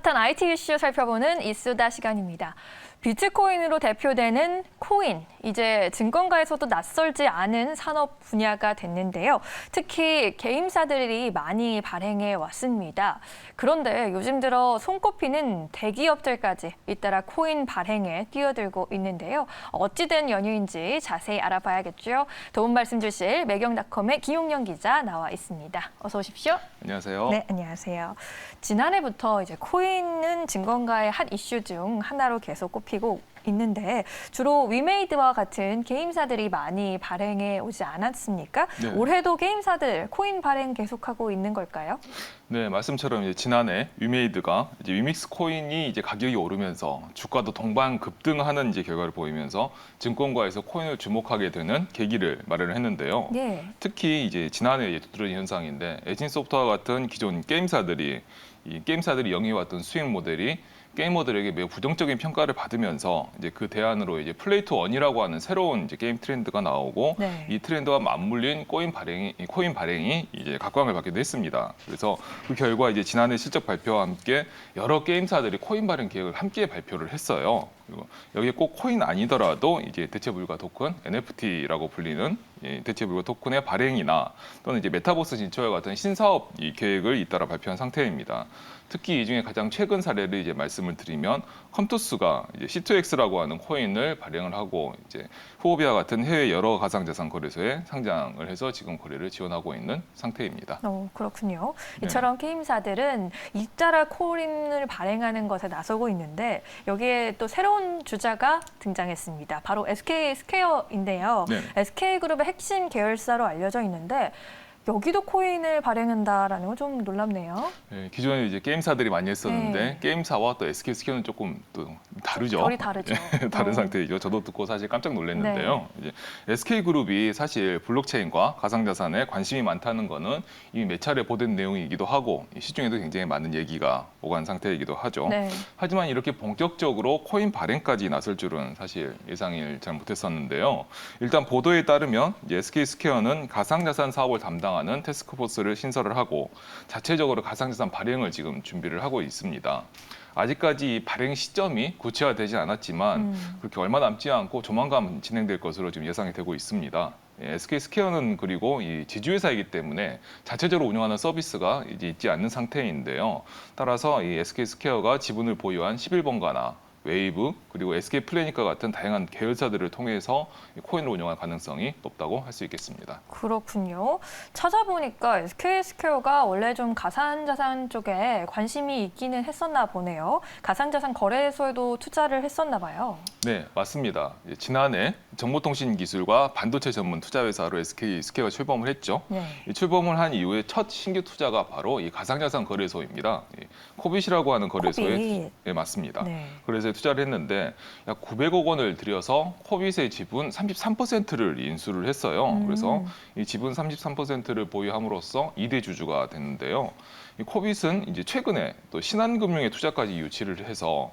핫한 IT 이슈 살펴보는 이수다 시간입니다. 비트코인으로 대표되는 코인, 이제 증권가에서도 낯설지 않은 산업 분야가 됐는데요. 특히 게임사들이 많이 발행해 왔습니다. 그런데 요즘 들어 손꼽히는 대기업들까지 잇따라 코인 발행에 뛰어들고 있는데요. 어찌된 연유인지 자세히 알아봐야겠죠. 도움 말씀 주실 매경닷컴의 김용영 기자 나와 있습니다. 어서 오십시오. 안녕하세요. 네, 안녕하세요. 지난해부터 이제 코인은 증권가의 핫 이슈 중 하나로 계속 꼽히고 있는데 주로 위메이드와 같은 게임사들이 많이 발행해 오지 않았습니까? 네. 올해도 게임사들 코인 발행 계속하고 있는 걸까요? 네, 말씀처럼 이제 지난해 위메이드가 이제 위믹스 코인이 이제 가격이 오르면서 주가도 동반 급등하는 이제 결과를 보이면서 증권가에서 코인을 주목하게 되는 계기를 마련을 했는데요. 네. 특히 이제 지난해 두드러진 현상인데 에진 소프트와 같은 기존 게임사들이 영위해왔던 수익 모델이 게이머들에게 매우 부정적인 평가를 받으면서 이제 그 대안으로 이제 플레이 투 원이라고 하는 새로운 이제 게임 트렌드가 나오고 네. 이 트렌드와 맞물린 코인 발행이 이제 각광을 받기도 했습니다. 그래서 그 결과 이제 지난해 실적 발표와 함께 여러 게임사들이 코인 발행 계획을 함께 발표를 했어요. 그리고 여기에 꼭 코인 아니더라도 이제 대체불가 토큰 NFT라고 불리는 대체불가 토큰의 발행이나 또는 이제 메타버스 진출과 같은 신사업 계획을 잇따라 발표한 상태입니다. 특히 이 중에 가장 최근 사례를 이제 말씀을 드리면 컴투스가 이제 C2X라고 하는 코인을 발행을 하고 이제 후오비와 같은 해외 여러 가상자산 거래소에 상장을 해서 지금 거래를 지원하고 있는 상태입니다. 그렇군요. 네. 이처럼 게임사들은 잇따라 코인을 발행하는 것에 나서고 있는데 여기에 또 새로운 주자가 등장했습니다. 바로 SK 스퀘어인데요. 네. SK그룹의 핵심 계열사로 알려져 있는데 여기도 코인을 발행한다라는 건 좀 놀랍네요. 네, 기존에 이제 게임사들이 많이 했었는데 네. 게임사와 또 SK 스퀘어는 조금 또 다르죠. 결이 다르죠. 다른 상태이죠. 저도 듣고 사실 깜짝 놀랐는데요. 이제 SK그룹이 사실 블록체인과 가상자산에 관심이 많다는 거는 이미 몇 차례 보도된 내용이기도 하고 시중에도 굉장히 많은 얘기가 오간 상태이기도 하죠. 네. 하지만 이렇게 본격적으로 코인 발행까지 나설 줄은 사실 예상을 잘 못했었는데요. 일단 보도에 따르면 이제 SK 스퀘어는 가상자산 사업을 담당하는 태스크포스를 신설을 하고 자체적으로 가상자산 발행을 지금 준비를 하고 있습니다. 아직까지 발행 시점이 구체화되지 않았지만 그렇게 얼마 남지 않고 조만간 진행될 것으로 지금 예상이 되고 있습니다. SK 스퀘어는 그리고 이 지주회사이기 때문에 자체적으로 운영하는 서비스가 이제 있지 않는 상태인데요. 따라서 이 SK 스퀘어가 지분을 보유한 11번가나 웨이브 그리고 SK 플래닛과 같은 다양한 계열사들을 통해서 코인을 운영할 가능성이 높다고 할 수 있겠습니다. 그렇군요. 찾아보니까 SK 스퀘어가 원래 좀 가상자산 쪽에 관심이 있기는 했었나 보네요. 가상자산 거래소에도 투자를 했었나 봐요. 네, 맞습니다. 지난해 정보통신기술과 반도체 전문 투자회사로 SK 스퀘어가 출범을 했죠. 네. 이 출범을 한 이후에 첫 신규 투자가 바로 이 가상자산 거래소입니다. 코빗이라고 하는 거래소에 코빗. 네, 맞습니다. 네. 그래서 투자를 했는데 약 900억 원을 들여서 코빗의 지분 33%를 인수를 했어요. 그래서 이 지분 33%를 보유함으로써 2대 주주가 됐는데요. 이 코빗은 이제 최근에 또 신한금융에 투자까지 유치를 해서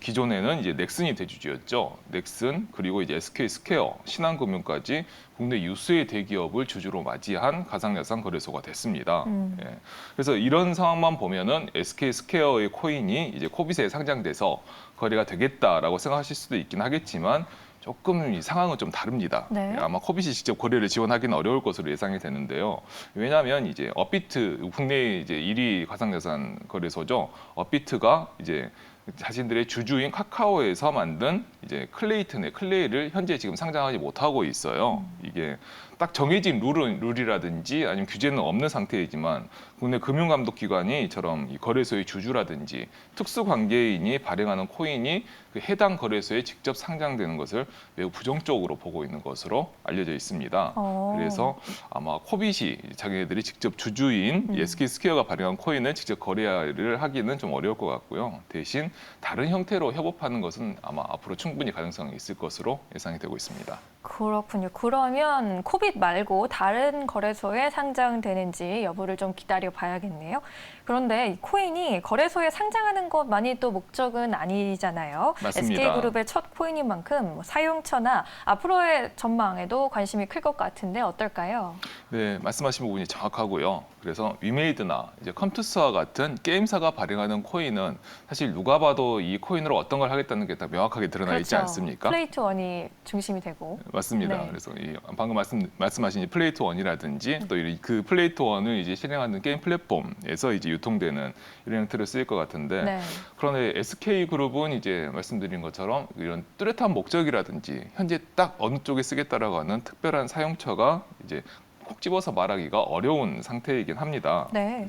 기존에는 이제 넥슨이 대주주였죠. 넥슨 그리고 이제 SK 스퀘어, 신한금융까지 국내 유수의 대기업을 주주로 맞이한 가상자산 거래소가 됐습니다. 예. 그래서 이런 상황만 보면은 SK 스퀘어의 코인이 이제 코빗에 상장돼서 거래가 되겠다라고 생각하실 수도 있긴 하겠지만 조금 이 상황은 좀 다릅니다. 네. 아마 코빗이 직접 거래를 지원하기는 어려울 것으로 예상이 되는데요. 왜냐하면 이제 업비트 국내 이제 1위 가상자산 거래소죠. 업비트가 이제 자신들의 주주인 카카오에서 만든 이제 클레이튼의 클레이를 현재 지금 상장하지 못하고 있어요. 이게 딱 정해진 룰이라든지 아니면 규제는 없는 상태이지만 국내 금융감독기관이 이처럼 이 거래소의 주주라든지 특수관계인이 발행하는 코인이 그 해당 거래소에 직접 상장되는 것을 매우 부정적으로 보고 있는 것으로 알려져 있습니다. 그래서 아마 코빗이 자기네들이 직접 주주인 SK 스퀘어가 발행한 코인을 직접 거래를 하기는 좀 어려울 것 같고요. 대신 다른 형태로 협업하는 것은 아마 앞으로 충분히 가능성이 있을 것으로 예상이 되고 있습니다. 그렇군요. 그러면 코빗 말고 다른 거래소에 상장되는지 여부를 좀 기다려 봐야겠네요. 그런데 이 코인이 거래소에 상장하는 것만이 또 목적은 아니잖아요. 맞습니다. SK그룹의 첫 코인인 만큼 사용처나 앞으로의 전망에도 관심이 클 것 같은데 어떨까요? 네, 말씀하신 부분이 정확하고요. 그래서 위메이드나 이제 컴투스와 같은 게임사가 발행하는 코인은 사실 누가 봐도 이 코인으로 어떤 걸 하겠다는 게 다 명확하게 드러나 있지 않습니까? 플레이트 원이 중심이 되고. 맞습니다. 네. 그래서 방금 말씀하신 이 플레이트 원이라든지 또 그 플레이트 원을 이제 실행하는 게임 플랫폼에서 이제 유통되는 이런 형태로 쓰일 것 같은데 네. 그런데 SK 그룹은 이제 말씀드린 것처럼 이런 뚜렷한 목적이라든지 현재 딱 어느 쪽에 쓰겠다라고 하는 특별한 사용처가 이제 콕 집어서 말하기가 어려운 상태이긴 합니다. 네.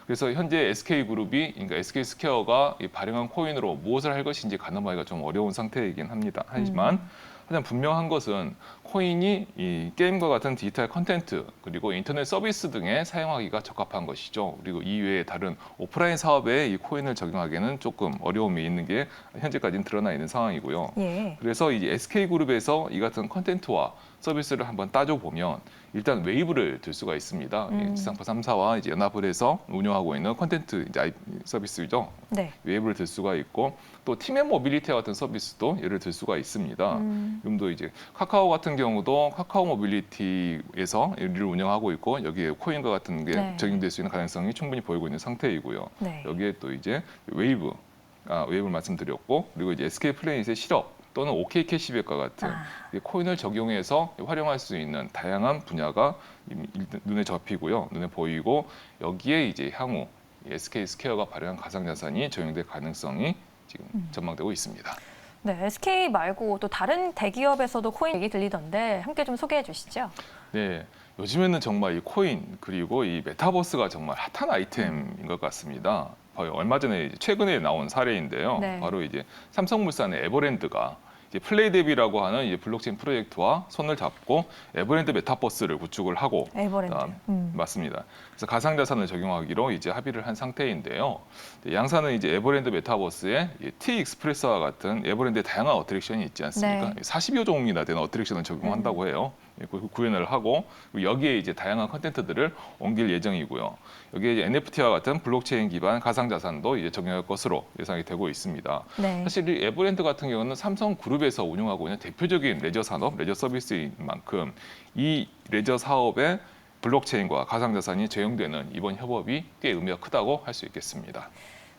그래서 현재 SK그룹이, 그러니까 SK스퀘어가 이 발행한 코인으로 무엇을 할 것인지 가늠하기가 좀 어려운 상태이긴 합니다. 하지만 가장 분명한 것은 코인이 이 게임과 같은 디지털 컨텐츠 그리고 인터넷 서비스 등에 사용하기가 적합한 것이죠. 그리고 이외에 다른 오프라인 사업에 이 코인을 적용하기에는 조금 어려움이 있는 게 현재까지는 드러나 있는 상황이고요. 예. 그래서 이제 SK그룹에서 이 같은 컨텐츠와 서비스를 한번 따져보면 일단 웨이브를 들 수가 있습니다. 지상파 3사와 이제 연합을 해서 운영하고 있는 컨텐츠 이제 서비스죠. 네. 웨이브를 들 수가 있고 또 팀앤 모빌리티와 같은 서비스도 예를 들 수가 있습니다. 지금도 이제 카카오 같은 경우도 카카오 모빌리티에서 이를 운영하고 있고 여기에 코인과 같은 게 네. 적용될 수 있는 가능성이 충분히 보이고 있는 상태이고요. 네. 여기에 또 이제 웨이브를 말씀드렸고 그리고 이제 SK 플래닛의 실업 또는 OK 캐시백과 같은 코인을 적용해서 활용할 수 있는 다양한 분야가 눈에 접히고요, 눈에 보이고 여기에 이제 향후 SK 스퀘어가 발행한 가상자산이 적용될 가능성이 지금 전망되고 있습니다. 네, SK 말고 또 다른 대기업에서도 코인 얘기 들리던데 함께 좀 소개해 주시죠. 네, 요즘에는 정말 이 코인 그리고 이 메타버스가 정말 핫한 아이템인 것 같습니다. 얼마 전에 최근에 나온 사례인데요. 네. 바로 이제 삼성물산의 에버랜드가 이제 플레이데비라고 하는 이제 블록체인 프로젝트와 손을 잡고 에버랜드 메타버스를 구축을 하고 에버랜드. 맞습니다. 그래서 가상자산을 적용하기로 이제 합의를 한 상태인데요. 양사는 이제 에버랜드 메타버스에 T 익스프레스와 같은 에버랜드의 다양한 어트랙션이 있지 않습니까? 네. 40여 종이나 되는 어트랙션을 적용한다고 해요. 구현을 하고 여기에 이제 다양한 컨텐츠들을 옮길 예정이고요. 여기에 이제 NFT와 같은 블록체인 기반 가상자산도 이제 적용할 것으로 예상이 되고 있습니다. 네. 사실 이 에버랜드 같은 경우는 삼성그룹에서 운영하고 있는 대표적인 레저 산업, 레저 서비스인 만큼 이 레저 사업에 블록체인과 가상자산이 적용되는 이번 협업이 꽤 의미가 크다고 할 수 있겠습니다.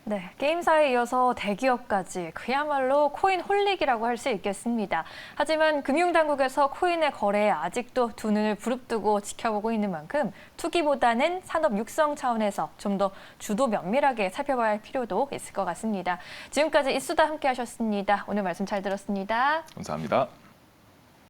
네, 게임사에 이어서 대기업까지 그야말로 코인 홀릭이라고 할 수 있겠습니다. 하지만 금융당국에서 코인의 거래에 아직도 두 눈을 부릅뜨고 지켜보고 있는 만큼 투기보다는 산업 육성 차원에서 좀 더 주도 면밀하게 살펴봐야 할 필요도 있을 것 같습니다. 지금까지 이수다 함께 하셨습니다. 오늘 말씀 잘 들었습니다. 감사합니다.